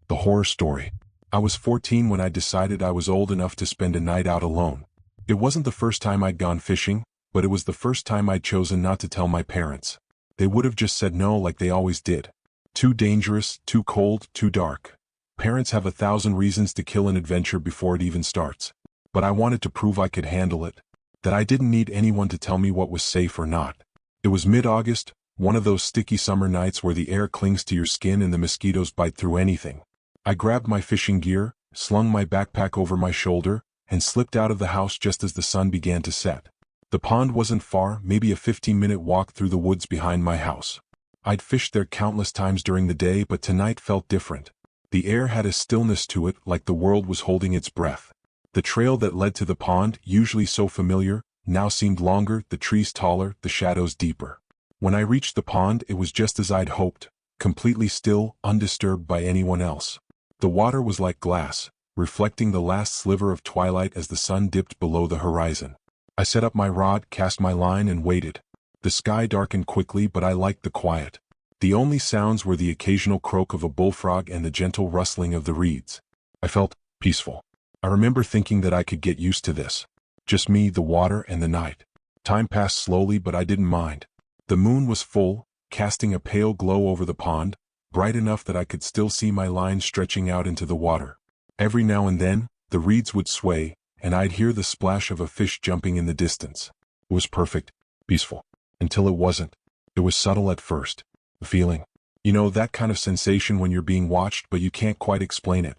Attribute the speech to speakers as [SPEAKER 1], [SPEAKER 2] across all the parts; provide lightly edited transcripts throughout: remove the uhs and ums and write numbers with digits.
[SPEAKER 1] The horror story. I was 14 when I decided I was old enough to spend a night out alone. It wasn't the first time I'd gone fishing, but it was the first time I'd chosen not to tell my parents. They would have just said no like they always did. Too dangerous, too cold, too dark. Parents have 1,000 reasons to kill an adventure before it even starts. But I wanted to prove I could handle it. That I didn't need anyone to tell me what was safe or not. It was mid-August, one of those sticky summer nights where the air clings to your skin and the mosquitoes bite through anything. I grabbed my fishing gear, slung my backpack over my shoulder, and slipped out of the house just as the sun began to set. The pond wasn't far, maybe a 15-minute walk through the woods behind my house. I'd fished there countless times during the day, but tonight felt different. The air had a stillness to it, like the world was holding its breath. The trail that led to the pond, usually so familiar, now seemed longer, the trees taller, the shadows deeper. When I reached the pond, it was just as I'd hoped, completely still, undisturbed by anyone else. The water was like glass, reflecting the last sliver of twilight as the sun dipped below the horizon. I set up my rod, cast my line, and waited. The sky darkened quickly, but I liked the quiet. The only sounds were the occasional croak of a bullfrog and the gentle rustling of the reeds. I felt peaceful. I remember thinking that I could get used to this. Just me, the water, and the night. Time passed slowly, but I didn't mind. The moon was full, casting a pale glow over the pond, bright enough that I could still see my line stretching out into the water. Every now and then, the reeds would sway, and I'd hear the splash of a fish jumping in the distance. It was perfect, peaceful. Until it wasn't. It was subtle at first. A feeling. You know, that kind of sensation when you're being watched but you can't quite explain it.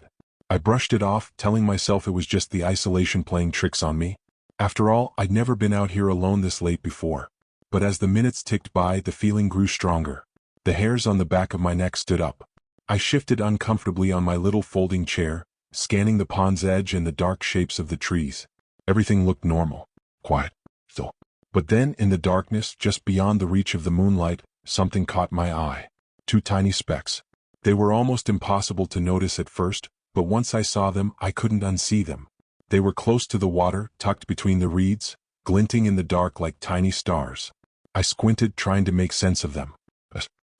[SPEAKER 1] I brushed it off, telling myself it was just the isolation playing tricks on me. After all, I'd never been out here alone this late before. But as the minutes ticked by, the feeling grew stronger. The hairs on the back of my neck stood up. I shifted uncomfortably on my little folding chair, scanning the pond's edge and the dark shapes of the trees. Everything looked normal, quiet, still. But then, in the darkness, just beyond the reach of the moonlight, something caught my eye. 2 tiny specks. They were almost impossible to notice at first, but once I saw them, I couldn't unsee them. They were close to the water, tucked between the reeds, glinting in the dark like tiny stars. I squinted, trying to make sense of them.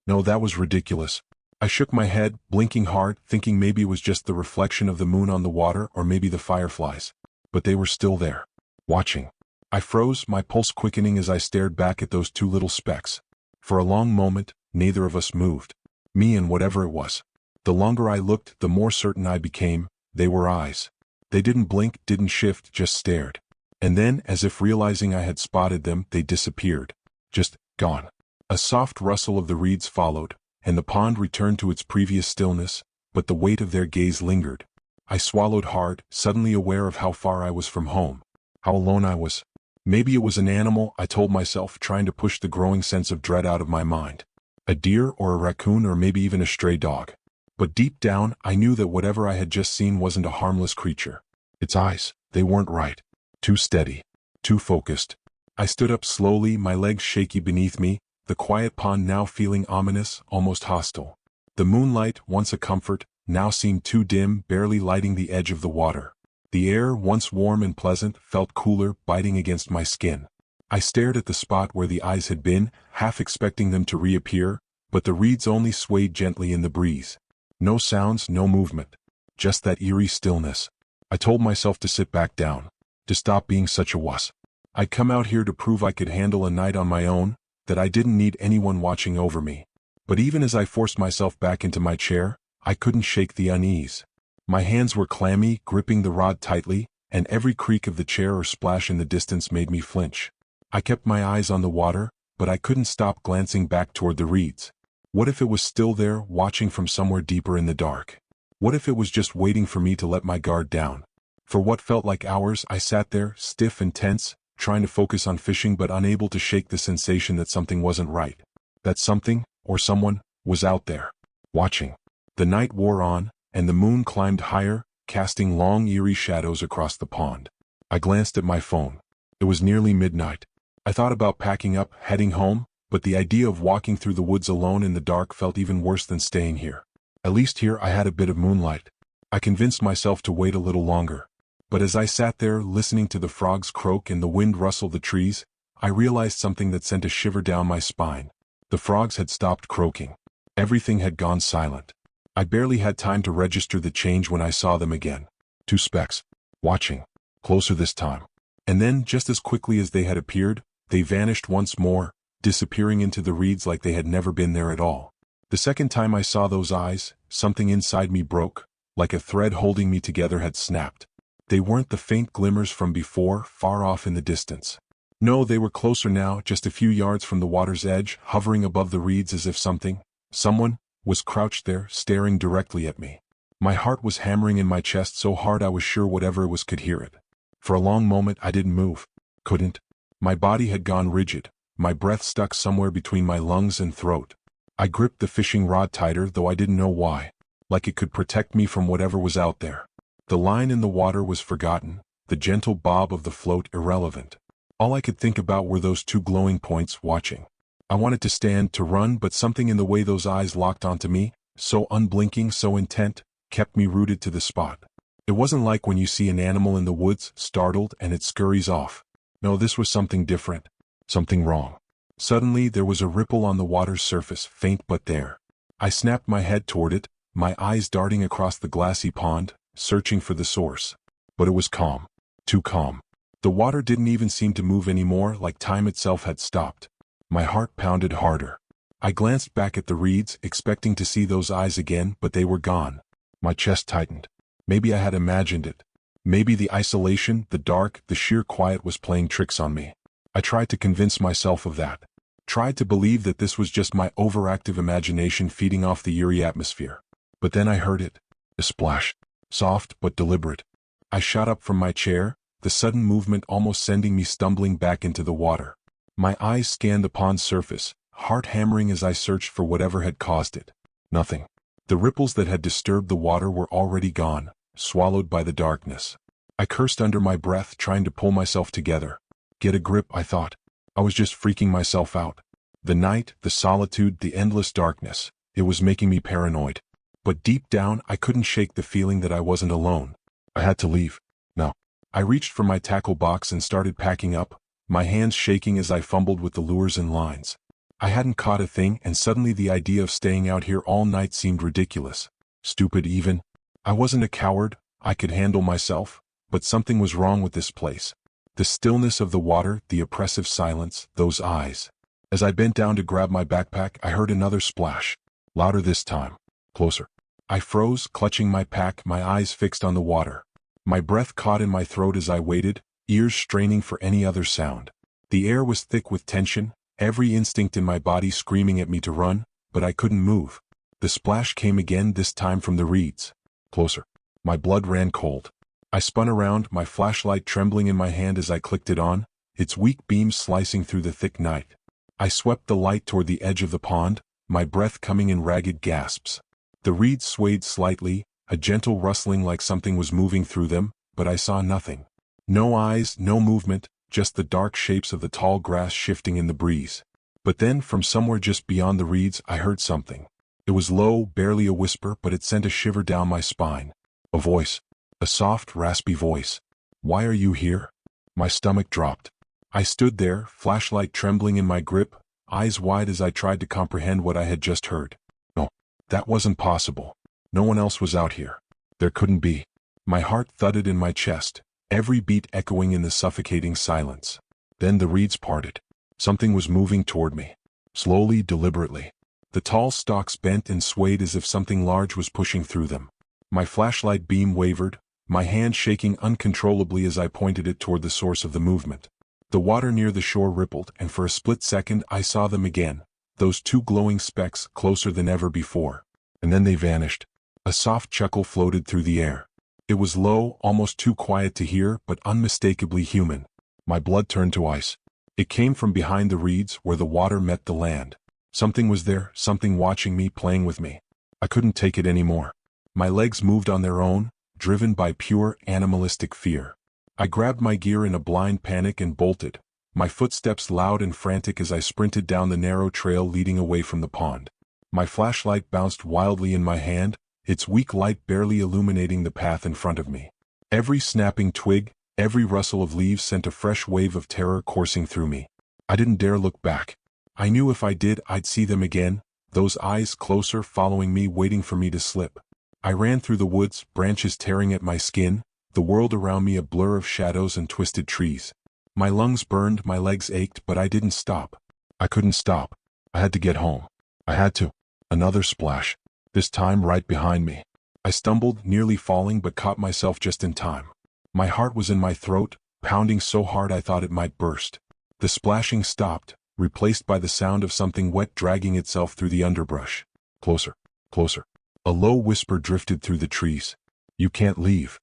[SPEAKER 1] No, that was ridiculous. I shook my head, blinking hard, thinking maybe it was just the reflection of the moon on the water or maybe the fireflies. But they were still there, watching. I froze, my pulse quickening as I stared back at those 2 little specks. For a long moment, neither of us moved. Me and whatever it was. The longer I looked, the more certain I became. They were eyes. They didn't blink, didn't shift, just stared. And then, as if realizing I had spotted them, they disappeared. Just gone. A soft rustle of the reeds followed, and the pond returned to its previous stillness, but the weight of their gaze lingered. I swallowed hard, suddenly aware of how far I was from home. How alone I was. Maybe it was an animal, I told myself, trying to push the growing sense of dread out of my mind. A deer or a raccoon or maybe even a stray dog. But deep down, I knew that whatever I had just seen wasn't a harmless creature. Its eyes, they weren't right. Too steady. Too focused. I stood up slowly, my legs shaky beneath me, the quiet pond now feeling ominous, almost hostile. The moonlight, once a comfort, now seemed too dim, barely lighting the edge of the water. The air, once warm and pleasant, felt cooler, biting against my skin. I stared at the spot where the eyes had been, half expecting them to reappear, but the reeds only swayed gently in the breeze. No sounds, no movement. Just that eerie stillness. I told myself to sit back down. To stop being such a wuss. I'd come out here to prove I could handle a night on my own, that I didn't need anyone watching over me. But even as I forced myself back into my chair, I couldn't shake the unease. My hands were clammy, gripping the rod tightly, and every creak of the chair or splash in the distance made me flinch. I kept my eyes on the water, but I couldn't stop glancing back toward the reeds. What if it was still there, watching from somewhere deeper in the dark? What if it was just waiting for me to let my guard down? For what felt like hours, I sat there, stiff and tense, trying to focus on fishing but unable to shake the sensation that something wasn't right. That something, or someone, was out there. Watching. The night wore on, and the moon climbed higher, casting long eerie shadows across the pond. I glanced at my phone. It was nearly midnight. I thought about packing up, heading home, but the idea of walking through the woods alone in the dark felt even worse than staying here. At least here I had a bit of moonlight. I convinced myself to wait a little longer. But as I sat there listening to the frogs croak and the wind rustle the trees, I realized something that sent a shiver down my spine. The frogs had stopped croaking. Everything had gone silent. I barely had time to register the change when I saw them again. Two specks. Watching. Closer this time. And then, just as quickly as they had appeared, they vanished once more, disappearing into the reeds like they had never been there at all. The second time I saw those eyes, something inside me broke, like a thread holding me together had snapped. They weren't the faint glimmers from before, far off in the distance. No, they were closer now, just a few yards from the water's edge, hovering above the reeds as if someone, was crouched there, staring directly at me. My heart was hammering in my chest so hard I was sure whatever it was could hear it. For a long moment I didn't move. Couldn't. My body had gone rigid, my breath stuck somewhere between my lungs and throat. I gripped the fishing rod tighter, though I didn't know why, like it could protect me from whatever was out there. The line in the water was forgotten, the gentle bob of the float irrelevant. All I could think about were those two glowing points watching. I wanted to stand, to run, but something in the way those eyes locked onto me, so unblinking, so intent, kept me rooted to the spot. It wasn't like when you see an animal in the woods, startled, and it scurries off. No, this was something different. Something wrong. Suddenly there was a ripple on the water's surface, faint but there. I snapped my head toward it, my eyes darting across the glassy pond, searching for the source. But it was calm. Too calm. The water didn't even seem to move anymore, like time itself had stopped. My heart pounded harder. I glanced back at the reeds, expecting to see those eyes again, but they were gone. My chest tightened. Maybe I had imagined it. Maybe the isolation, the dark, the sheer quiet was playing tricks on me. I tried to convince myself of that. Tried to believe that this was just my overactive imagination feeding off the eerie atmosphere. But then I heard it. A splash. Soft but deliberate. I shot up from my chair, the sudden movement almost sending me stumbling back into the water. My eyes scanned the pond's surface, heart hammering as I searched for whatever had caused it. Nothing. The ripples that had disturbed the water were already gone, swallowed by the darkness. I cursed under my breath, trying to pull myself together. Get a grip, I thought. I was just freaking myself out. The night, the solitude, the endless darkness. It was making me paranoid. But deep down, I couldn't shake the feeling that I wasn't alone. I had to leave. No. I reached for my tackle box and started packing up, my hands shaking as I fumbled with the lures and lines. I hadn't caught a thing, and suddenly the idea of staying out here all night seemed ridiculous. Stupid even. I wasn't a coward, I could handle myself, but something was wrong with this place. The stillness of the water, the oppressive silence, those eyes. As I bent down to grab my backpack, I heard another splash. Louder this time. Closer. I froze, clutching my pack, my eyes fixed on the water. My breath caught in my throat as I waited, ears straining for any other sound. The air was thick with tension, every instinct in my body screaming at me to run, but I couldn't move. The splash came again, this time from the reeds. Closer. My blood ran cold. I spun around, my flashlight trembling in my hand as I clicked it on, its weak beams slicing through the thick night. I swept the light toward the edge of the pond, my breath coming in ragged gasps. The reeds swayed slightly, a gentle rustling like something was moving through them, but I saw nothing. No eyes, no movement, just the dark shapes of the tall grass shifting in the breeze. But then, from somewhere just beyond the reeds, I heard something. It was low, barely a whisper, but it sent a shiver down my spine. A voice. A soft, raspy voice. "Why are you here?" My stomach dropped. I stood there, flashlight trembling in my grip, eyes wide as I tried to comprehend what I had just heard. No, that wasn't possible. No one else was out here. There couldn't be. My heart thudded in my chest, every beat echoing in the suffocating silence. Then the reeds parted. Something was moving toward me. Slowly, deliberately. The tall stalks bent and swayed as if something large was pushing through them. My flashlight beam wavered, my hand shaking uncontrollably as I pointed it toward the source of the movement. The water near the shore rippled, and for a split second I saw them again, those two glowing specks closer than ever before. And then they vanished. A soft chuckle floated through the air. It was low, almost too quiet to hear, but unmistakably human. My blood turned to ice. It came from behind the reeds where the water met the land. Something was there, something watching me, playing with me. I couldn't take it anymore. My legs moved on their own, driven by pure animalistic fear. I grabbed my gear in a blind panic and bolted, my footsteps loud and frantic as I sprinted down the narrow trail leading away from the pond. My flashlight bounced wildly in my hand, its weak light barely illuminating the path in front of me. Every snapping twig, every rustle of leaves sent a fresh wave of terror coursing through me. I didn't dare look back. I knew if I did, I'd see them again, those eyes closer, following me, waiting for me to slip. I ran through the woods, branches tearing at my skin, the world around me a blur of shadows and twisted trees. My lungs burned, my legs ached, but I didn't stop. I couldn't stop. I had to get home. I had to. Another splash. This time right behind me. I stumbled, nearly falling, but caught myself just in time. My heart was in my throat, pounding so hard I thought it might burst. The splashing stopped, replaced by the sound of something wet dragging itself through the underbrush. Closer, closer. A low whisper drifted through the trees. You can't leave.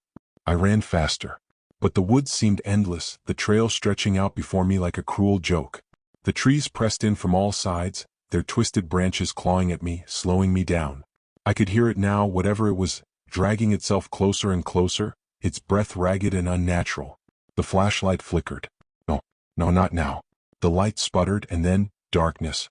[SPEAKER 1] I ran faster. But the woods seemed endless, the trail stretching out before me like a cruel joke. The trees pressed in from all sides, their twisted branches clawing at me, slowing me down. I could hear it now, whatever it was, dragging itself closer and closer, its breath ragged and unnatural. The flashlight flickered. No, not now. The light sputtered, and then, darkness.